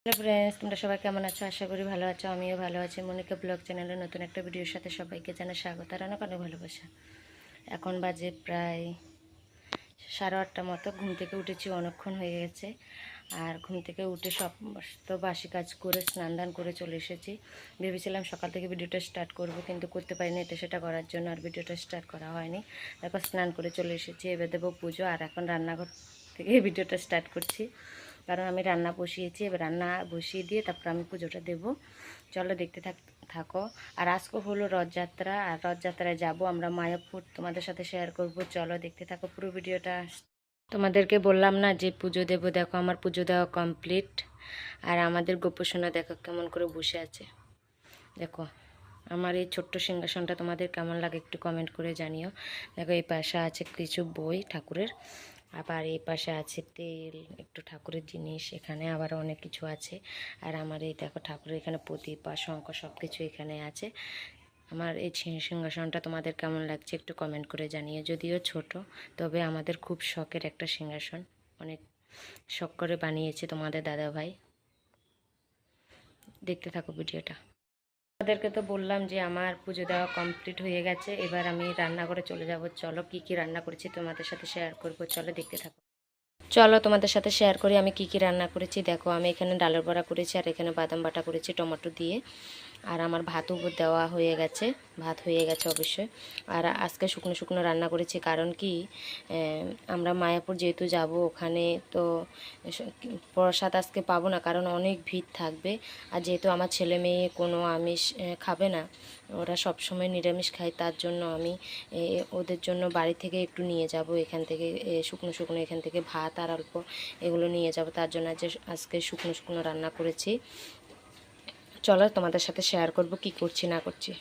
Hello friends, তোমরা সবাই কেমন আছো? আশা করি ভালো আছো। আমিও ভালো আছি। মনিকা ব্লগ চ্যানেলের নতুন একটা ভিডিওর সাথে সবাইকে জানাই স্বাগত আর অনেক অনেক ভালোবাসা। এখন বাজে প্রায় 8:30 মতো। ঘুম থেকে উঠেছি, অনেকক্ষণ হয়ে গেছে। আর ঘুম থেকে উঠে সমস্ত বাসি কাজ করে স্নান দান করে চলে এসেছি। ভেবেছিলাম সকাল থেকে ভিডিওটা স্টার্ট করব, কিন্তু করতে পারিনি। এটা সেটা করার জন্য আর ভিডিওটা স্টার্ট করা হয়নি। তারপর স্নান করে চলে এসেছি। এবার দেবো পুজো। আর এখন রান্নাঘর থেকে ভিডিওটা স্টার্ট করছি, কারণ আমি রান্না বসিয়েছি। এবার রান্না বসিয়ে দিয়ে তারপর আমি পুজোটা দেব। চলো দেখতে থাকো। আর আজকে হলো রথযাত্রা, আর রথযাত্রায় যাব আমরা মায়াপুর, তোমাদের সাথে শেয়ার করব। চলো দেখতে থাকো পুরো ভিডিওটা। তোমাদেরকে বললাম না যে পুজো দেব। দেখো আমার পুজো দেওয়া কমপ্লিট। আর আমাদের গোপসোনা দেখো কেমন করে বসে আছে। দেখো আমার এই ছোট্ট সিংহাসনটা তোমাদের কেমন লাগে একটু কমেন্ট করে জানিও। দেখো এই পাশে আছে কিছু বই ঠাকুরের, আবার এই পাশে আছে তেল, একটু ঠাকুরের জিনিস, এখানে আবার অনেক কিছু আছে। আর আমার এই দেখো ঠাকুরের এখানে প্রদীপ বা শঙ্খ সব কিছু এখানে আছে। আমার এই সিংহাসনটা তোমাদের কেমন লাগছে একটু কমেন্ট করে জানিও। যদিও ছোট, তবে আমাদের খুব শখের একটা সিংহাসন। অনেক শখ করে বানিয়েছে তোমাদের দাদাভাই। দেখতে থাকো ভিডিওটা। তাদেরকে তো বললাম যে আমার পুজো দেওয়া কমপ্লিট হয়ে গেছে। এবার আমি রান্নাঘরে চলে যাব। চলো কি কি রান্না করেছি তোমাদের সাথে শেয়ার করব। চলো দেখতে থাকো। চলো তোমাদের সাথে শেয়ার করি আমি কি কি রান্না করেছি। দেখো আমি এখানে ডালের বড়া করেছি, আর এখানে বাদাম বাটা করেছি টমেটো দিয়ে। আর আমার ভাতও দেওয়া হয়ে গেছে, ভাত হয়ে গেছে অবশ্যই। আর আজকে শুকনো শুকনো রান্না করেছি, কারণ কি আমরা মায়াপুর যেহেতু যাব, ওখানে তো প্রসাদ আজকে পাবো না, কারণ অনেক ভিড় থাকবে। আর যেহেতু আমার ছেলে মেয়ে কোনো আমিষ খাবে না, ওরা সব সময় নিরামিষ খায়, তার জন্য আমি ওদের জন্য বাড়ি থেকে একটু নিয়ে যাব। এখান থেকে শুকনো শুকনো এখান থেকে ভাত আর অল্প এগুলো নিয়ে যাব। তার জন্য আজকে শুকনো শুকনো রান্না করেছি। চলো তোমাদের সাথে শেয়ার করব কি করছি না করছি।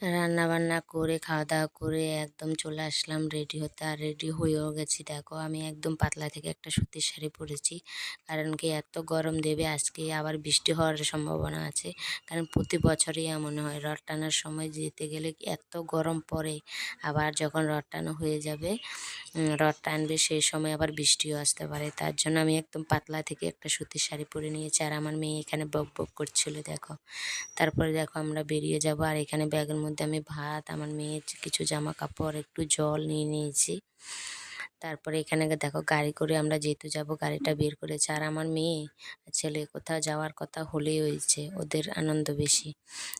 রান্না বান্না করে খাওয়া দাওয়া করে একদম চলে আসলাম রেডি হতে। আর রেডি হয়েও গেছি। দেখো আমি একদম পাতলা থেকে একটা সুতির শাড়ি পরেছি, কারণ কি এত গরম দেবে। আজকে আবার বৃষ্টি হওয়ার সম্ভাবনা আছে, কারণ প্রতি বছরই এমন হয়। রথ টানার সময় যেতে গেলে এত গরম পড়ে, আবার যখন রথ টানা হয়ে যাবে, রথ টানবে, সেই সময় আবার বৃষ্টিও আসতে পারে। তার জন্য আমি একদম পাতলা থেকে একটা সুতির শাড়ি পরে নিয়েছি। আর আমার মেয়ে এখানে বক বক করছিল দেখো। তারপরে দেখো আমরা বেরিয়ে যাব। আর এখানে ব্যাগের মধ্যে আমি ভাত, আমার মেয়ের কিছু জামা কাপড়, একটু জল নিয়ে নিয়েছি। তারপরে এখানে দেখো গাড়ি করে আমরা যেহেতু যাব, গাড়িটা বের করেছে। আর আমার মেয়ে ছেলে কোথাও যাওয়ার কথা হলেই হয়েছে, ওদের আনন্দ বেশি।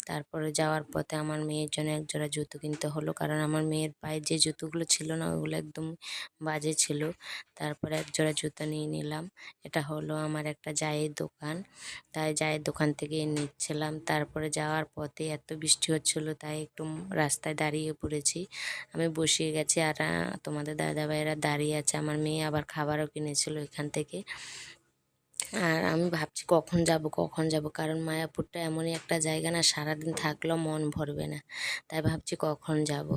তারপরে যাওয়ার পথে আমার মেয়ের জন্য এক জোড়া জুতো কিনতে হলো, কারণ আমার মেয়ের পায়ে যে জুতোগুলো ছিল না, ওগুলো একদম বাজে ছিল। তারপরে এক জোড়া জুতো নিয়ে নিলাম। এটা হলো আমার একটা জায়ের দোকান, তাই জায়ের দোকান থেকে নিচ্ছিলাম। তারপরে যাওয়ার পথে এত বৃষ্টি হচ্ছিল, তাই একটু রাস্তায় দাঁড়িয়ে পড়েছি। আমি বসিয়ে গেছি, আর তোমাদের দাদাভাইয়েরা দাঁড়িয়ে আছে। আমার মেয়ে আবার খাবারও কিনেছিল এখান থেকে। আর আমি ভাবছি কখন যাব, কারণ মায়াপুরটা এমনই একটা জায়গা না, সারাদিন থাকলেও মন ভরবে না, তাই ভাবছি কখন যাব।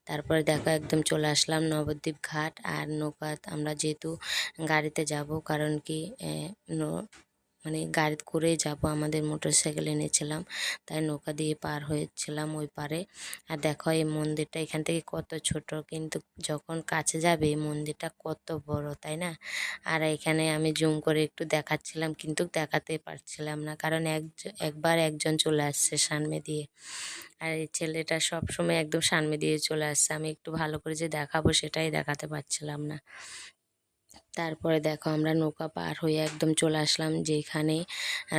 তারপরে দেখো একদম চলে আসলাম নবদ্বীপ ঘাট। আর নৌকা আমরা যেহেতু গাড়িতে যাব, কারণ কি মানে গাড়ি করেই যাব, আমাদের মোটরসাইকেল এনেছিলাম, তাই নৌকা দিয়ে পার হয়েছিলাম ওই পারে। আর দেখো এই মন্দিরটা এখান থেকে কত ছোট, কিন্তু যখন কাছে যাবে এই মন্দিরটা কত বড়, তাই না? আর এখানে আমি জুম করে একটু দেখাচ্ছিলাম, কিন্তু দেখাতে পারছিলাম না, কারণ একবার একজন চলে আসছে সামনে দিয়ে। আর এই ছেলেটা সব সময় একদম সামনে দিয়ে চলে আসছে, আমি একটু ভালো করে যে দেখাবো সেটাই দেখাতে পারছিলাম না। তারপরে দেখো আমরা নৌকা পার হয়ে একদম চলে আসলাম যেখানে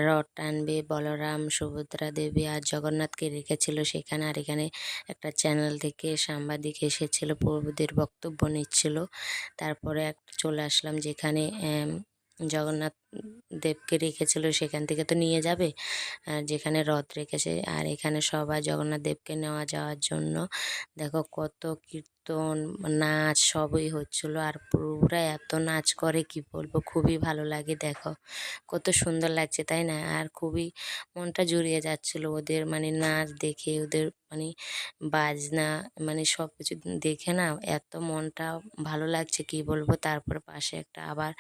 রথ টানবে বলরাম, সুভদ্রা দেবী আর জগন্নাথকে রেখেছিল সেখানে। আর এখানে একটা চ্যানেল থেকে সাংবাদিক এসেছিল, প্রভুদের বক্তব্য নিচ্ছিল। তারপরে চলে আসলাম যেখানে জগন্নাথ দেবকে রেখেছিল, সেখান থেকে তো নিয়ে যাবে যেখানে রথ রেখেছে। আর এখানে সবাই জগন্নাথ দেবকে নেওয়া যাওয়ার জন্য দেখো কত কীর্তন, নাচ সবই হচ্ছিলো। আর প্রভুরা এত নাচ করে কি বলবো, খুবই ভালো লাগে। দেখো কত সুন্দর লাগছে, তাই না? আর খুবই মনটা জুড়িয়ে যাচ্ছিলো ওদের মানে নাচ দেখে, ওদের মানে বাজনা, মানে সব কিছু দেখে না এত মনটা ভালো লাগছে কি বলবো। তারপর পাশে একটা আবার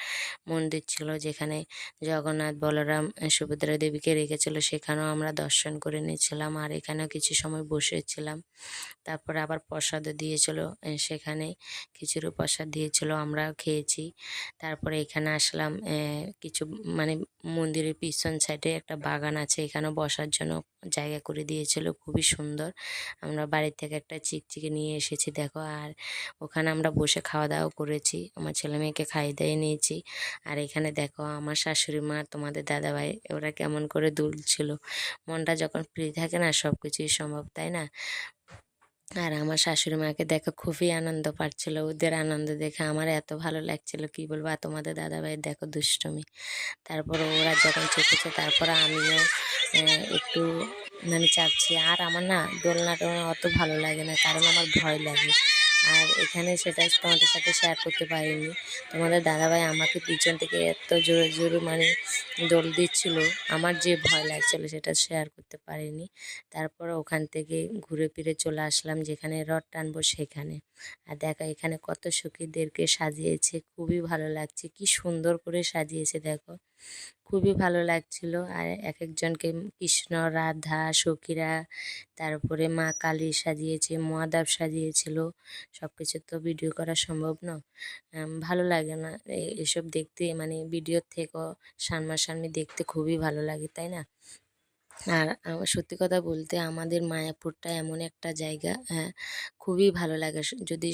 মন্দির ছিল যেখানে জগন্নাথ, বলরাম, সুভদ্রা দেবীকে রেখেছিল, সেখানেও আমরা দর্শন করে নিয়েছিলাম। আর এখানেও কিছু সময় বসেছিলাম। তারপরে আবার প্রসাদও দিয়েছিল, সেখানে খিচুড়ি প্রসাদ দিয়েছিল, আমরাও খেয়েছি। তারপরে এখানে আসলাম, কিছু মানে মন্দিরের পিছন সাইডে একটা বাগান আছে, এখানেও বসার জন্য জায়গা করে দিয়েছিল, খুবই সুন্দর। আমরা বাড়ি থেকে একটা চিকচিকি নিয়ে এসেছি দেখো, আর ওখানে আমরা বসে খাওয়া দাওয়া করেছি, আমার ছেলে মেয়েকে খাইয়ে দাইয়ে নিয়েছি। আর এখানে দেখো আমার শাশুড়ি মা, তোমাদের দাদাভাই, ওরা কেমন করে দুলছিল। মনটা যখন ফ্রি থাকে না, সব কিছুই সম্ভব, তাই না? আর আমার শাশুড়ি মাকে দেখো খুবই আনন্দ পাচ্ছিল, ওদের আনন্দ দেখে আমার এত ভালো লাগছিল কি বলবো। আর তোমাদের দাদাভাই দেখো দুষ্টুমি। তারপরে ওরা যখন চেপেছে, তারপরে আমিও একটু মানে চাপছি। আর আমার না দোলনা টোলনা অত ভালো লাগে না, কারণ আমার ভয় লাগে। আর এখানে সেটা তোমাদের সাথে শেয়ার করতে পারিনি। তোমাদের দাদাভাই আমাকে পিছন থেকে এত জোরে জোরে মানে দোল দিচ্ছিল, আমার যে ভয় লাগছিল সেটা শেয়ার করতে পারিনি। তারপর ওখান থেকে ঘুরে ফিরে চলে আসলাম যেখানে রথ টানবো সেখানে। আর দেখো এখানে কত সখীদেরকে সাজিয়েছে, খুবই ভালো লাগছে, কি সুন্দর করে সাজিয়েছে দেখো, খুবই ভালো লাগছিল। আর এক একজনকে কৃষ্ণ, রাধা, সখীরা, তারপরে মা কালী সাজিয়েছে, মহাদেব সাজিয়েছিল। সব কিছু তো ভিডিও করা সম্ভব না, ভালো লাগে না এসব দেখতে, মানে ভিডিওর থেকেও সামনাসামনি দেখতে খুবই ভালো লাগে, তাই না? আর আমার সত্যি কথা বলতে আমাদের মায়াপুরটা এমন একটা জায়গা, খুবই ভালো লাগে। যদি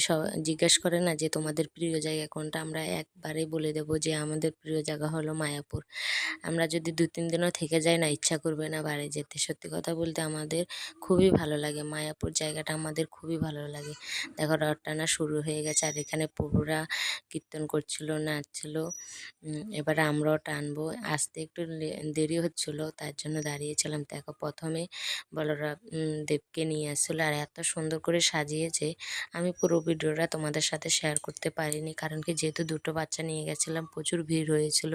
জিজ্ঞেস করে না যে তোমাদের প্রিয় জায়গা কোনটা, আমরা একবারেই বলে দেবো যে আমাদের প্রিয় জায়গা হলো মায়াপুর। আমরা যদি 2-3 দিনও থেকে যাই না, ইচ্ছা করবে না বাড়ি যেতে। সত্যি কথা বলতে আমাদের খুবই ভালো লাগে, মায়াপুর জায়গাটা আমাদের খুবই ভালো লাগে। দেখো রথ টানা শুরু হয়ে গেছে, আর এখানে প্রভুরা কীর্তন করছিল, নাচছিল। এবারে আমরাও টানবো, আসতে একটু দেরি হচ্ছিল, তার জন্য দাঁড়িয়েছিলাম। দেখো প্রথমে বলরাম দেবকে নিয়ে আসছিলো, আর এত সুন্দর করে সাজিয়েছে, আমি পুরো ভিডিওটা তোমাদের সাথে শেয়ার করতে পারিনি, কারণ কি যেহেতু দুটো বাচ্চা নিয়ে গেছিলাম, প্রচুর ভিড় হয়েছিল,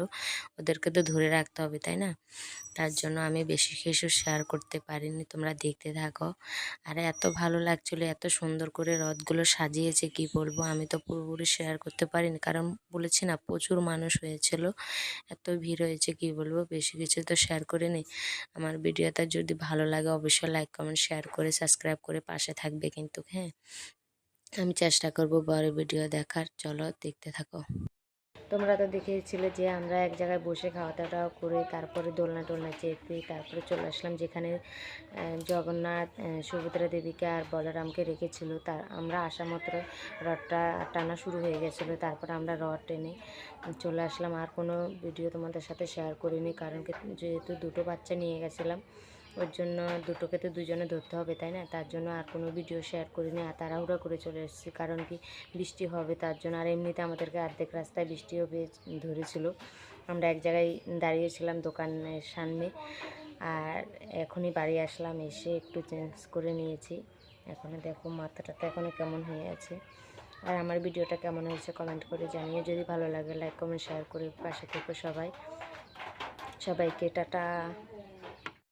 ওদেরকে তো ধরে রাখতে হবে, তাই না? তার জন্য আমি বেশি কিছু শেয়ার করতে পারিনি, তোমরা দেখতে থাকো। আর এত ভালো লাগছিলো, এত সুন্দর করে রথগুলো সাজিয়েছে, কি বলবো, আমি তো পুরোপুরি শেয়ার করতে পারিনি, কারণ বলেছি না প্রচুর মানুষ হয়েছিল, এত ভিড় হয়েছে কি বলবো, বেশি কিছু তো শেয়ার করিনি। আমার ভিডিওটা যদি ভালো লাগে অবশ্যই লাইক কমেন্ট শেয়ার করে সাবস্ক্রাইব করে পাশে থাকবে কিন্তু, হ্যাঁ। আমি চেষ্টা করব বড় ভিডিও দেখার, চলো দেখতে থাকো। তোমরা তো দেখেছিলে যে আমরা এক জায়গায় বসে খাওয়া দাওয়া করে তারপরে দোলনা টোলনা চেপে তারপরে চলে আসলাম যেখানে জগন্নাথ, সুভদ্রা দেবীকে আর বলরামকে রেখেছিল। তার আমরা আসা মাত্র রথটা টানা শুরু হয়ে গেছিলো, তারপরে আমরা রথ টেনে চলে আসলাম। আর কোনো ভিডিও তোমাদের সাথে শেয়ার করিনি, কারণ যেহেতু দুটো বাচ্চা নিয়ে গেছিলাম, ওর জন্য দুটোকে তো দুজনে ধরতে হবে, তাই না? তার জন্য আর কোনো ভিডিও শেয়ার করিনি, আর তাড়াহুড়ো করে চলে এসেছি, কারণ কি বৃষ্টি হবে তার জন্য। আর এমনিতে আমাদেরকে অর্ধেক রাস্তায় বৃষ্টিও ধরেছিল, আমরা এক জায়গায় দাঁড়িয়েছিলাম দোকানের সামনে। আর এখনই বাড়ি আসলাম, এসে একটু চেঞ্জ করে নিয়েছি, এখনও দেখো মাথাটা এখনও কেমন হয়ে আছে। আর আমার ভিডিওটা কেমন হয়েছে কমেন্ট করে জানিয়ে, যদি ভালো লাগে লাইক কমেন্ট শেয়ার করে পাশে থেকো সবাইকে টাটা।